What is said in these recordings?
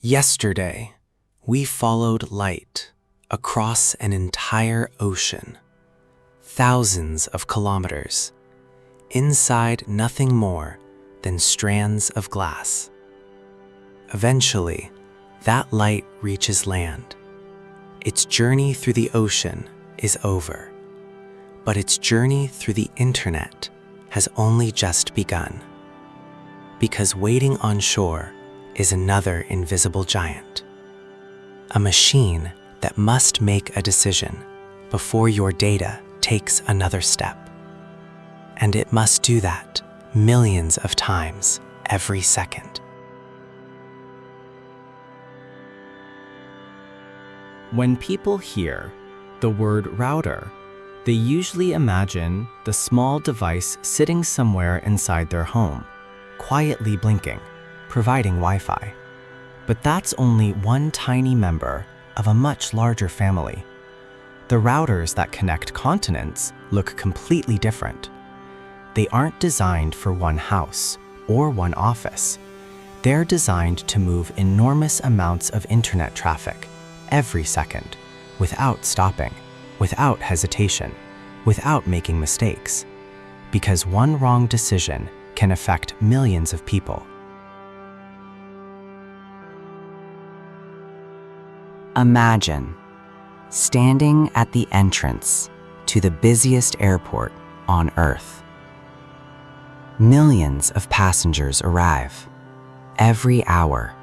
Yesterday, we followed light across an entire ocean, thousands of kilometers, inside nothing more than strands of glass. Eventually, that light reaches land. Its journey through the ocean is over, but its journey through the internet has only just begun. Because waiting on shore is another invisible giant, a machine that must make a decision before your data takes another step. And it must do that millions of times every second. When people hear the word router, they usually imagine the small device sitting somewhere inside their home, quietly blinking, providing Wi-Fi. But that's only one tiny member of a much larger family. The routers that connect continents look completely different. They aren't designed for one house or one office. They're designed to move enormous amounts of internet traffic every second, without stopping, without hesitation, without making mistakes. Because one wrong decision can affect millions of people. Imagine standing at the entrance to the busiest airport on Earth. Millions of passengers arrive every hour.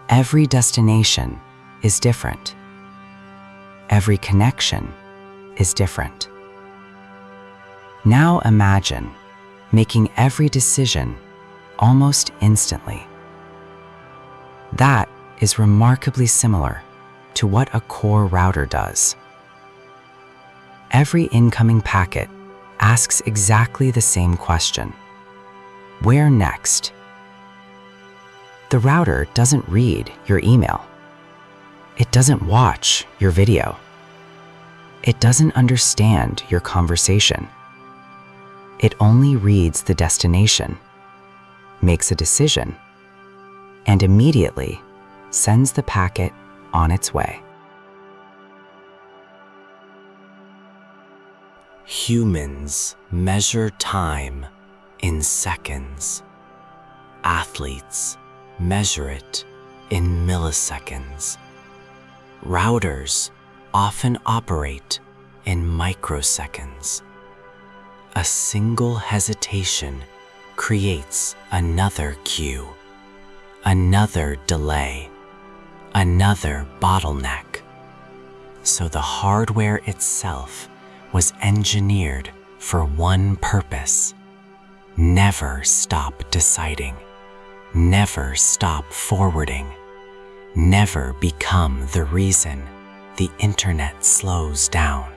Every destination is different. Every connection is different. Now imagine making every decision almost instantly. That is remarkably similar to what a core router does. Every incoming packet asks exactly the same question: where next? The router doesn't read your email. It doesn't watch your video. It doesn't understand your conversation. It only reads the destination, makes a decision, and immediately sends the packet on its way. Humans measure time in seconds. Athletes measure it in milliseconds. Routers often operate in microseconds. A single hesitation creates another queue, another delay, another bottleneck. So the hardware itself was engineered for one purpose: never stop deciding, never stop forwarding, never become the reason the internet slows down.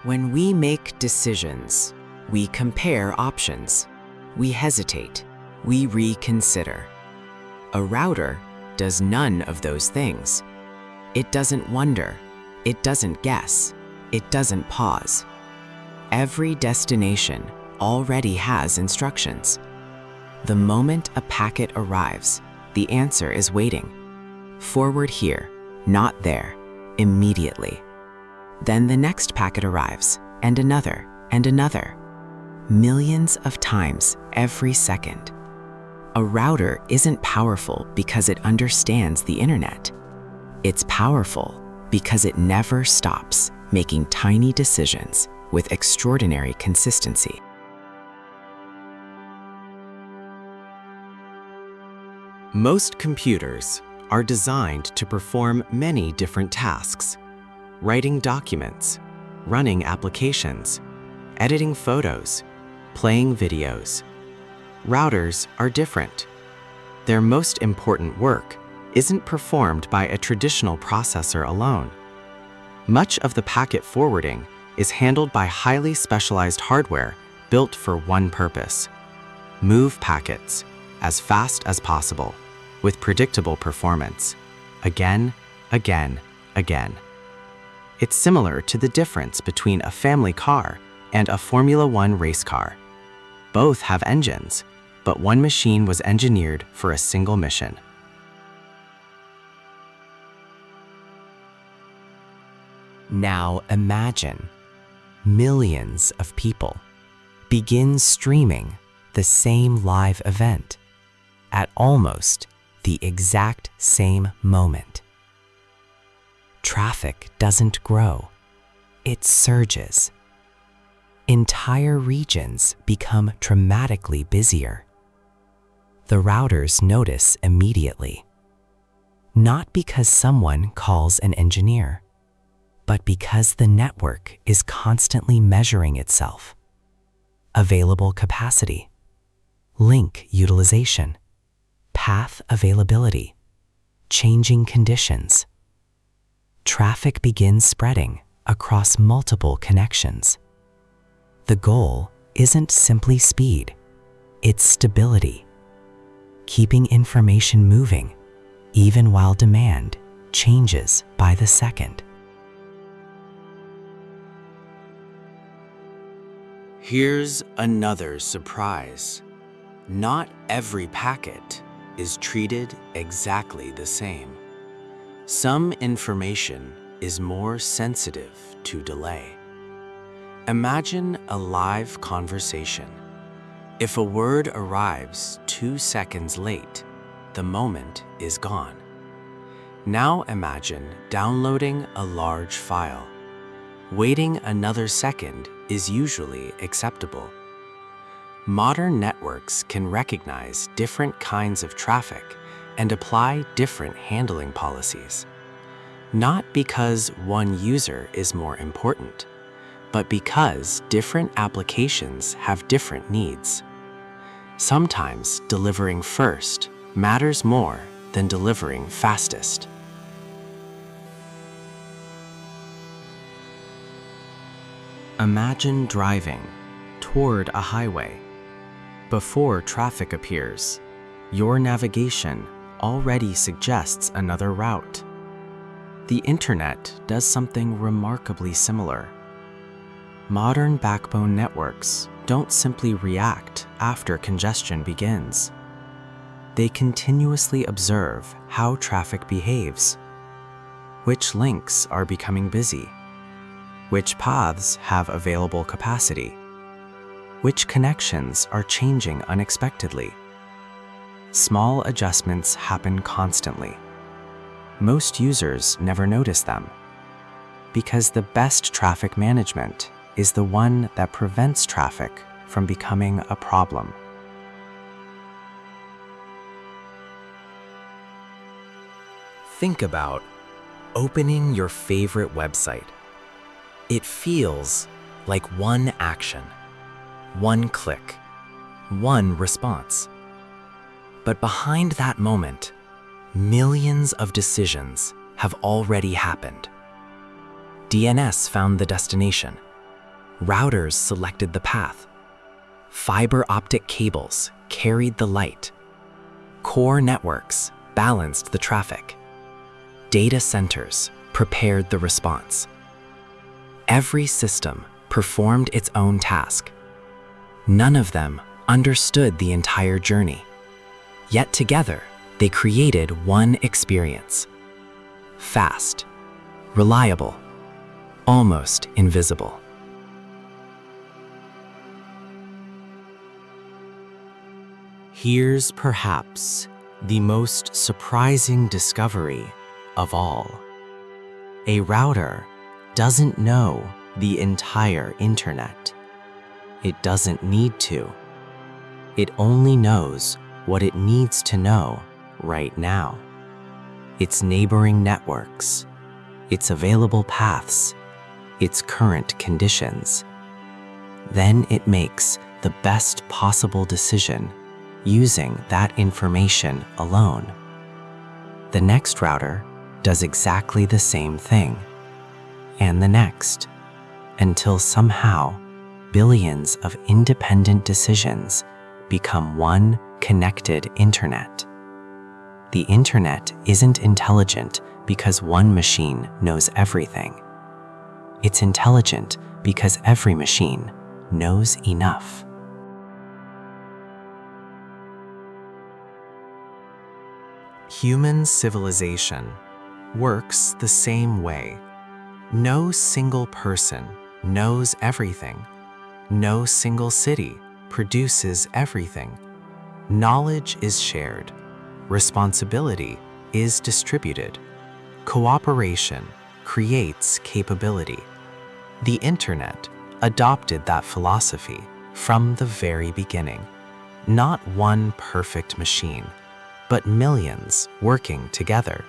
When we make decisions, we compare options, we hesitate, we reconsider. A router does none of those things. It doesn't wonder, it doesn't guess, it doesn't pause. Every destination already has instructions. The moment a packet arrives, the answer is waiting. Forward here, not there, immediately. Then the next packet arrives, and another, and another. Millions of times every second. A router isn't powerful because it understands the internet. It's powerful because it never stops making tiny decisions with extraordinary consistency. Most computers are designed to perform many different tasks: writing documents, running applications, editing photos, playing videos. Routers are different. Their most important work isn't performed by a traditional processor alone. Much of the packet forwarding is handled by highly specialized hardware built for one purpose: move packets as fast as possible with predictable performance, again, again, again. It's similar to the difference between a family car and a Formula One race car. Both have engines, but one machine was engineered for a single mission. Now imagine millions of people begin streaming the same live event at almost the exact same moment. Traffic doesn't grow, it surges. Entire regions become dramatically busier. The routers notice immediately, not because someone calls an engineer, but because the network is constantly measuring itself. Available capacity, link utilization, path availability, changing conditions. Traffic begins spreading across multiple connections. The goal isn't simply speed, it's stability, keeping information moving even while demand changes by the second. Here's another surprise. Not every packet is treated exactly the same. Some information is more sensitive to delay. Imagine a live conversation. If a word arrives 2 seconds late, the moment is gone. Now imagine downloading a large file. Waiting another second is usually acceptable. Modern networks can recognize different kinds of traffic and apply different handling policies. Not because one user is more important, but because different applications have different needs. Sometimes delivering first matters more than delivering fastest. Imagine driving toward a highway. Before traffic appears, your navigation already suggests another route. The internet does something remarkably similar. Modern backbone networks don't simply react after congestion begins. They continuously observe how traffic behaves. Which links are becoming busy? Which paths have available capacity? Which connections are changing unexpectedly? Small adjustments happen constantly. Most users never notice them, because the best traffic management is the one that prevents traffic from becoming a problem. Think about opening your favorite website. It feels like one action, one click, one response. But behind that moment, millions of decisions have already happened. DNS found the destination. Routers selected the path. Fiber optic cables carried the light. Core networks balanced the traffic. Data centers prepared the response. Every system performed its own task. None of them understood the entire journey. Yet together, they created one experience. Fast, reliable, almost invisible. Here's perhaps the most surprising discovery of all. A router doesn't know the entire internet. It doesn't need to. It only knows what it needs to know right now. Its neighboring networks, its available paths, its current conditions. Then it makes the best possible decision using that information alone. The next router does exactly the same thing, and the next, until somehow billions of independent decisions become one connected internet. The internet isn't intelligent because one machine knows everything. It's intelligent because every machine knows enough. Human civilization works the same way. No single person knows everything. No single city produces everything. Knowledge is shared. Responsibility is distributed. Cooperation creates capability. The internet adopted that philosophy from the very beginning. Not one perfect machine, but millions working together.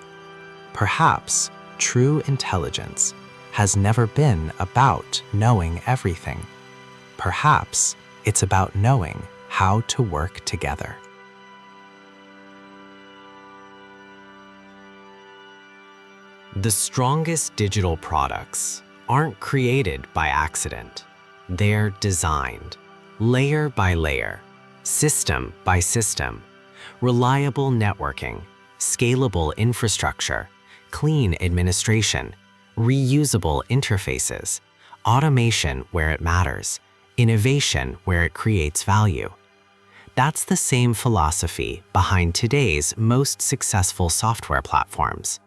Perhaps true intelligence has never been about knowing everything. Perhaps it's about knowing how to work together. The strongest digital products aren't created by accident. They're designed, layer by layer, system by system. Reliable networking, scalable infrastructure, clean administration, reusable interfaces, automation where it matters, innovation where it creates value. That's the same philosophy behind today's most successful software platforms.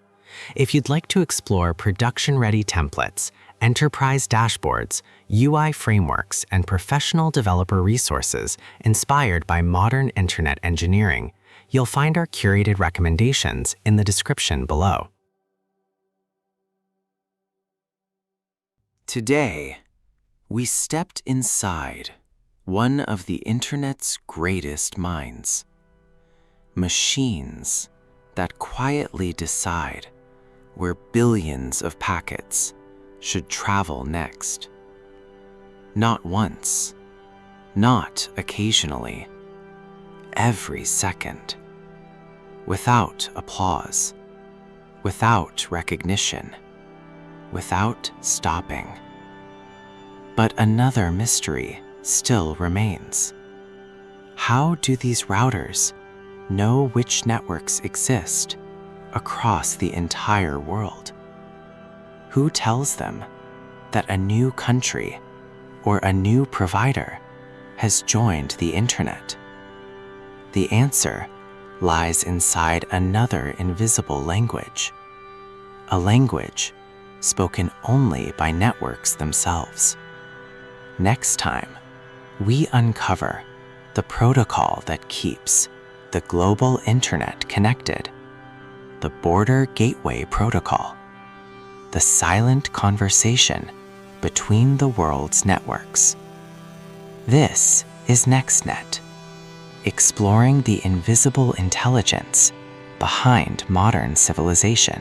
If you'd like to explore production-ready templates, enterprise dashboards, UI frameworks, and professional developer resources inspired by modern internet engineering, you'll find our curated recommendations in the description below. Today, we stepped inside one of the internet's greatest minds. Machines that quietly decide where billions of packets should travel next. Not once, not occasionally, every second. Without applause, without recognition, without stopping. But another mystery still remains. How do these routers know which networks exist across the entire world? Who tells them that a new country or a new provider has joined the internet? The answer lies inside another invisible language, a language spoken only by networks themselves. Next time, we uncover the protocol that keeps the global internet connected, the Border Gateway Protocol, the silent conversation between the world's networks. This is NextNet, exploring the invisible intelligence behind modern civilization.